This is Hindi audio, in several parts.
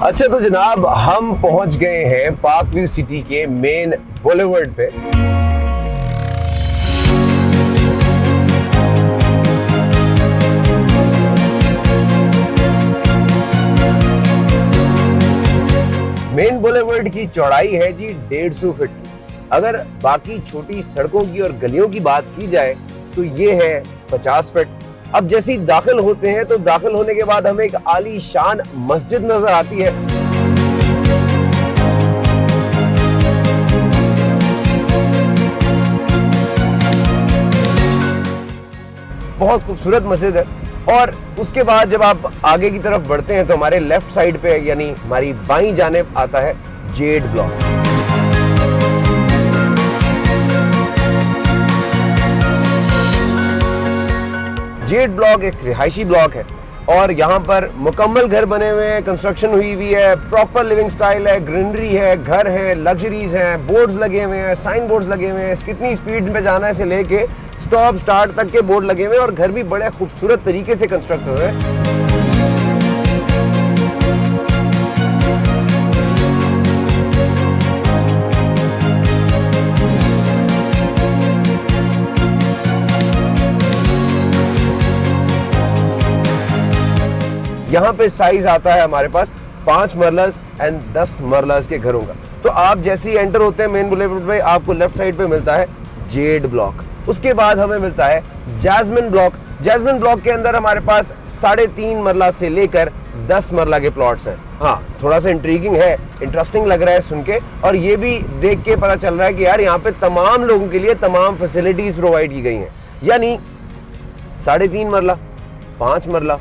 अच्छा तो जनाब हम पहुंच गए हैं पार्क व्यू सिटी के मेन बुलेवर्ड पे। मेन बुलेवर्ड की चौड़ाई है जी 150 फीट की। अगर बाकी छोटी सड़कों की और गलियों की बात की जाए तो ये है 50 फीट। अब जैसे ही दाखिल होते हैं तो दाखिल होने के बाद हमें एक आलीशान मस्जिद नजर आती है। बहुत खूबसूरत मस्जिद है। और उसके बाद जब आप आगे की तरफ बढ़ते हैं तो हमारे लेफ्ट साइड पे यानी हमारी बाईं जानिब आता है जेड ब्लॉक। जेड ब्लॉक एक रिहायशी ब्लॉक है और यहाँ पर मुकम्मल घर बने हुए हैं, कंस्ट्रक्शन हुई हुई है, प्रॉपर लिविंग स्टाइल है, ग्रीनरी है, घर है, लग्जरीज हैं, बोर्ड्स लगे हुए हैं, साइन बोर्ड्स लगे हुए हैं, कितनी स्पीड में जाना है से लेके स्टॉप स्टार्ट तक के बोर्ड लगे हुए हैं और घर भी बड़े खूबसूरत तरीके से कंस्ट्रक्ट हुए हैं। यहाँ पे साइज आता है हमारे पास 5 मरलस एंड 10 मरलस के घरों का। तो आप जैसे ही एंटर होते हैं मेन बुलेवर्ड पे आपको लेफ्ट साइड पे मिलता है जेड ब्लॉक। उसके बाद हमें मिलता है जैस्मिन ब्लॉक। जैस्मिन ब्लॉक के अंदर हमारे पास 3.5 मरला से लेकर 10 मरला के प्लॉट्स हैं। हाँ, थोड़ा सा इंट्रीगिंग है, इंटरेस्टिंग लग रहा है सुन के, और ये भी देख के पता चल रहा है कि यार यहाँ पे तमाम लोगों के लिए तमाम फैसिलिटीज प्रोवाइड की गई हैं। यानी 3.5 मरला, 5 मरला,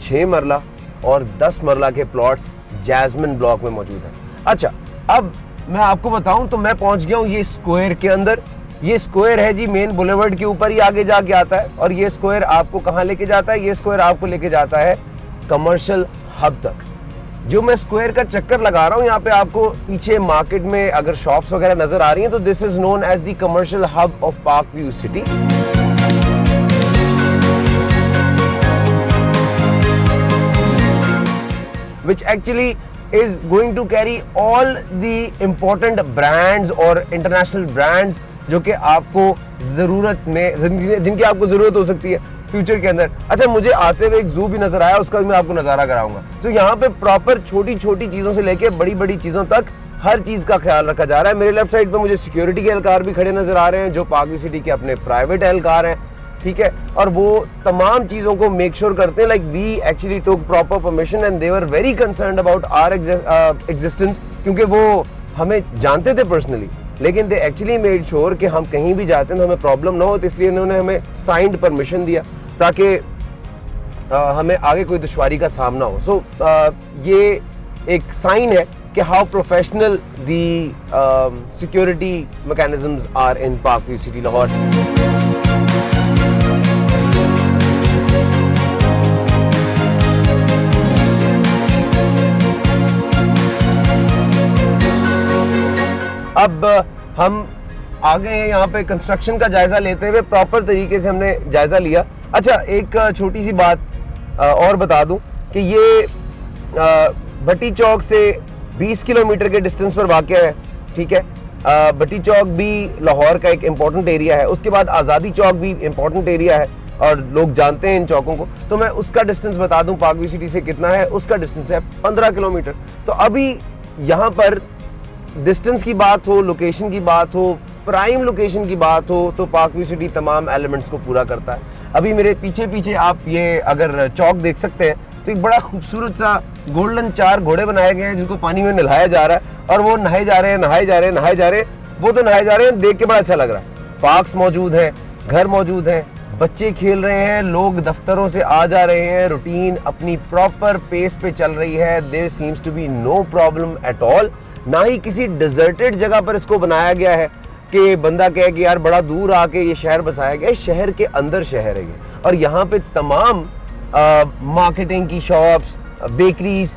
6 मरला और 10 मरला के प्लॉट्स जैस्मिन ब्लॉक में मौजूद हैं। अच्छा, अब मैं आपको बताऊं तो मैं पहुंच गया हूं ये स्क्वायर के अंदर। ये स्क्वायर है जी मेन बुलेवर्ड के ऊपर ही आगे जाके आता है और ये स्क्वायर आपको कहां लेके जाता है? ये स्क्वायर आपको लेके जाता है कमर्शियल हब तक। जो मैं स्क्वायर का चक्कर लगा रहा हूं यहाँ पे आपको पीछे मार्केट में अगर शॉप्स वगैरह नजर आ रही हैं तो this is known as the commercial hub of Park View City. which actually is going to carry all the important brands और international brands जो कि आपको ज़रूरत में जिनकी आपको ज़रूरत हो सकती है फ्यूचर के अंदर। अच्छा, मुझे आते हुए एक जू भी नज़र आया, उसका भी मैं आपको नज़ारा कराऊंगा। तो यहाँ पे प्रॉपर छोटी छोटी चीज़ों से लेके बड़ी बड़ी चीज़ों तक हर चीज़ का ख्याल रखा जा रहा है। मेरे लेफ्ट साइड पे मुझे सिक्योरिटी के एहलकार भी खड़े नज़र आ रहे हैं जो पार्क व्यू सिटी के अपने प्राइवेट एहलकार हैं, ठीक है, और वो तमाम चीज़ों को मेक श्योर करते हैं। Like we actually took proper permission and they were very concerned about our existence, क्योंकि वो हमें जानते थे पर्सनली, लेकिन दे एक्चुअली मेड श्योर कि हम कहीं भी जाते हैं तो हमें प्रॉब्लम ना हो, तो इसलिए उन्होंने हमें साइंड परमिशन दिया ताकि हमें आगे कोई दुश्वारी का सामना हो। सो ये एक साइन है कि how professional the security mechanisms are in Park View City Lahore. अब हम आ गए हैं यहाँ पे कंस्ट्रक्शन का जायजा लेते हुए, प्रॉपर तरीके से हमने जायजा लिया। अच्छा, एक छोटी सी बात और बता दूं कि ये भट्टी चौक से 20 किलोमीटर के डिस्टेंस पर वाक़या है, ठीक है। भट्टी चौक भी लाहौर का एक इम्पॉर्टेंट एरिया है, उसके बाद आज़ादी चौक भी इम्पॉर्टेंट एरिया है और लोग जानते हैं इन चौकों को। तो मैं उसका डिस्टेंस बता दूं पार्क व्यू सिटी से कितना है। उसका डिस्टेंस है 15 किलोमीटर। तो अभी यहाँ पर डिस्टेंस की बात हो, लोकेशन की बात हो, प्राइम लोकेशन की बात हो, तो पार्क व्यू सिटी तमाम एलिमेंट्स को पूरा करता है। अभी मेरे पीछे पीछे आप ये अगर चौक देख सकते हैं तो एक बड़ा खूबसूरत सा गोल्डन 4 घोड़े बनाए गए हैं जिनको पानी में नहलाया जा रहा है और वो नहाए जा रहे हैं, नहाए जा रहे हैं, नहाए जा रहे हैं, वो तो नहाए जा रहे हैं, देख के बड़ा अच्छा लग रहा है। पार्क्स मौजूद हैं, घर मौजूद हैं, बच्चे खेल रहे हैं, लोग दफ्तरों से आ जा रहे हैं, रूटीन अपनी प्रॉपर पेस पे चल रही है। There seems to be no problem at all. ना ही किसी डिजर्टेड जगह पर इसको बनाया गया है कि बंदा कहे कि यार बड़ा दूर आके ये शहर बसाया गया है। शहर के अंदर शहर है ये, और यहाँ पे तमाम मार्केटिंग की shops, bakeries,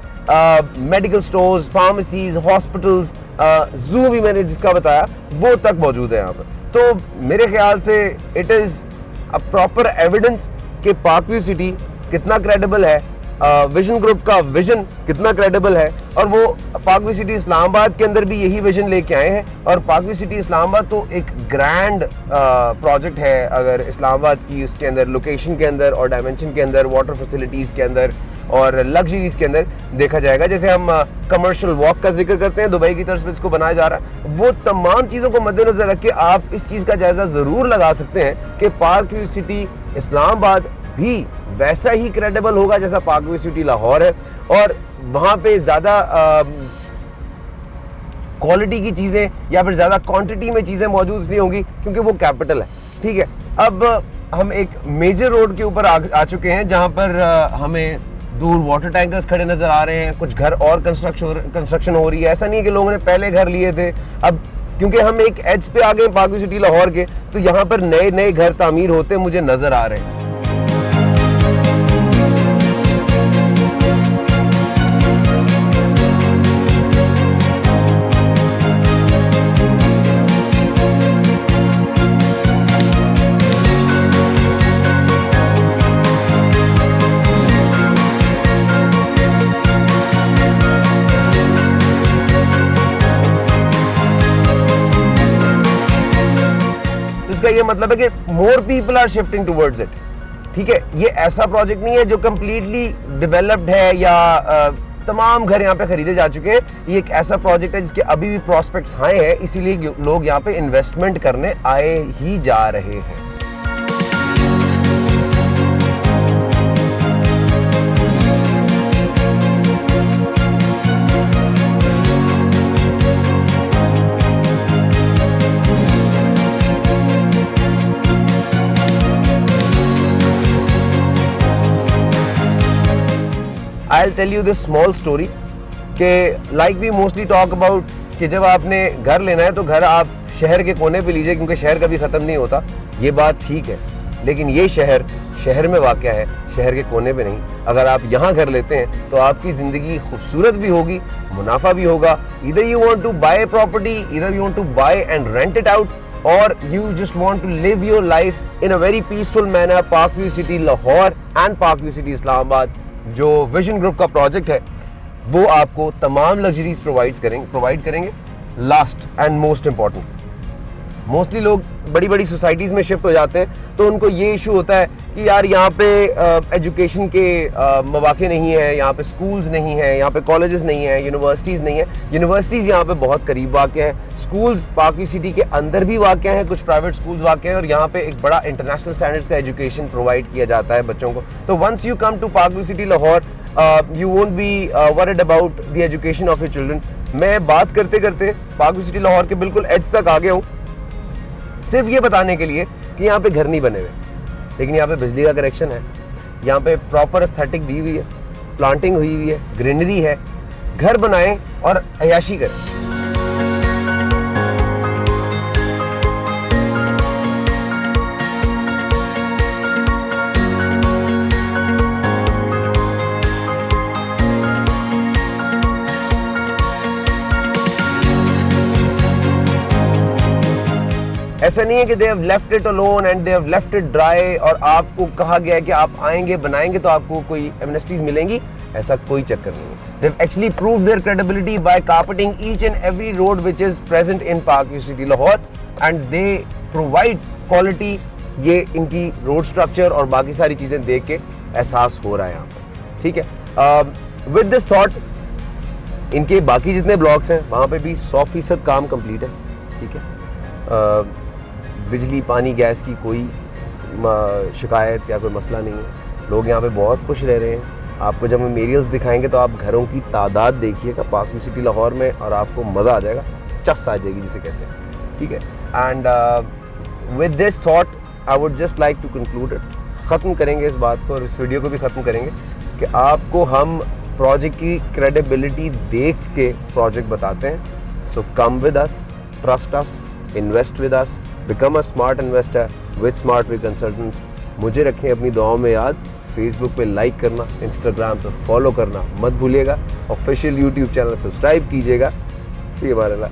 medical stores, pharmacies, hospitals, जू भी मैंने जिसका बताया वो तक मौजूद है यहाँ पर। तो मेरे ख्याल से it is a proper evidence कि पार्क व्यू सिटी कितना क्रेडिबल है, विजन ग्रुप का विजन कितना क्रेडिबल है, और वो पाकवी सिटी इस्लामाबाद के अंदर भी यही विजन लेके आए हैं। और पाकवी सिटी इस्लामाबाद तो एक ग्रैंड प्रोजेक्ट है, अगर इस्लामाबाद की उसके अंदर लोकेशन के अंदर और डायमेंशन के अंदर, वाटर फैसिलिटीज़ के अंदर और लग्जरीज के अंदर देखा जाएगा। जैसे हम कमर्शियल वॉक का जिक्र करते हैं, दुबई की तरफ से इसको बनाया जा रहा है, वो तमाम चीज़ों को मद्देनजर रख के आप इस चीज़ का जायज़ा ज़रूर लगा सकते हैं कि पाकवी सिटी इस्लामाबाद भी वैसा ही क्रेडिबल होगा जैसा पाकवी सिटी लाहौर है, और वहाँ पे ज़्यादा क्वालिटी की चीज़ें या फिर ज़्यादा क्वांटिटी में चीज़ें मौजूद नहीं होंगी क्योंकि वो कैपिटल है। ठीक है, अब हम एक मेजर रोड के ऊपर आ चुके हैं जहाँ पर हमें दूर वाटर टैंकर्स खड़े नज़र आ रहे हैं, कुछ घर और कंस्ट्रक्शन हो रही है। ऐसा नहीं है कि लोगों ने पहले घर लिए थे, अब क्योंकि हम एक एज पे आ गए पाकवी सिटी लाहौर के, तो यहाँ पर नए नए घर तामीर होते मुझे नज़र आ रहे हैं। इसका ये मतलब है कि more people are shifting towards it. ठीक है, ये ऐसा प्रोजेक्ट नहीं है जो कंप्लीटली डेवलप्ड है या तमाम घर यहाँ पे खरीदे जा चुके हैं। ये एक ऐसा प्रोजेक्ट है जिसके अभी भी प्रॉस्पेक्ट्स हाई है, इसीलिए लोग यहाँ पे इन्वेस्टमेंट करने आए ही जा रहे हैं। I'll tell you this small story कि like we mostly talk about कि जब आपने घर लेना है तो घर आप शहर के कोने पे लीजिए क्योंकि शहर कभी ख़त्म नहीं होता। ये बात ठीक है, लेकिन ये शहर में वाक़या है, शहर के कोने पे नहीं। अगर आप यहाँ घर लेते हैं तो आपकी ज़िंदगी खूबसूरत भी होगी, मुनाफा भी होगा। Either you want to buy a property, either you want to buy and rent it out, or you just want to live your life in a very peaceful manner। Park View City Lahore and Park View City Islamabad जो विजन ग्रुप का प्रोजेक्ट है वो आपको तमाम लग्जरीज प्रोवाइड करेंगे। Last and most important, mostly लोग बड़ी बड़ी सोसाइटीज़ में शिफ्ट हो जाते हैं तो उनको ये इशू होता है कि यार यहाँ पे एजुकेशन के मौके नहीं है, यहाँ पे स्कूल्स नहीं है, यहाँ पे कॉलेजेस नहीं है, यूनिवर्सिटीज़ नहीं है। यूनिवर्सिटीज़ यहाँ पे बहुत करीब वाक़ हैं, स्कूल्स पाकवी सिटी के अंदर भी वाक़ हैं, कुछ प्राइवेट स्कूल्स वाक़ हैं, और यहाँ पे एक बड़ा इंटरनेशनल स्टैंडर्ड्स का एजुकेशन प्रोवाइड किया जाता है बच्चों को। तो once you come to Park View City Lahore you won't be worried about the education of your children. मैं बात करते करते पाकवी सिटी लाहौर के बिल्कुल एज तक आ गया हूँ, सिर्फ ये बताने के लिए कि यहाँ पे घर नहीं बने हुए, लेकिन यहाँ पे बिजली का कनेक्शन है, यहाँ पे प्रॉपर एस्थेटिक दी हुई है, प्लांटिंग हुई हुई है, ग्रीनरी है। घर बनाएं और अयाशी करें। ऐसा नहीं है कि they have left it alone and they have left it dry और आपको कहा गया है कि आप आएंगे बनाएंगे तो आपको कोई एमनेस्टीज मिलेंगी, ऐसा कोई चक्कर नहीं है। They have actually proved their credibility by carpeting each and every road which is present in Park View City Lahore and they provide quality. ये इनकी रोड स्ट्रक्चर और बाकी सारी चीज़ें देख के एहसास हो रहा है यहाँ पर। ठीक है, विद दिस थॉट इनके बाकी जितने ब्लॉक्स हैं वहाँ पे भी 100% काम कंप्लीट है। ठीक है, बिजली पानी गैस की कोई शिकायत या कोई मसला नहीं है, लोग यहाँ पे बहुत खुश रह रहे हैं। आपको जब हम एरियल्स दिखाएंगे तो आप घरों की तादाद देखिएगा पाकवी सिटी लाहौर में और आपको मज़ा आ जाएगा, चस आ जाएगी जिसे कहते हैं। ठीक है, and with this thought I would just like to conclude it. ख़त्म करेंगे इस बात को और इस वीडियो को भी ख़त्म करेंगे कि आपको हम प्रोजेक्ट की क्रेडिबिलिटी देख के प्रोजेक्ट बताते हैं। So come with us, trust us, invest with us, become a smart investor with Smart Way Consultants. मुझे रखें अपनी दुआओं में याद, फेसबुक पे लाइक करना, इंस्टाग्राम पे फॉलो करना मत भूलिएगा, ऑफिशियल यूट्यूब चैनल सब्सक्राइब कीजिएगा। फी अमान अल्लाह।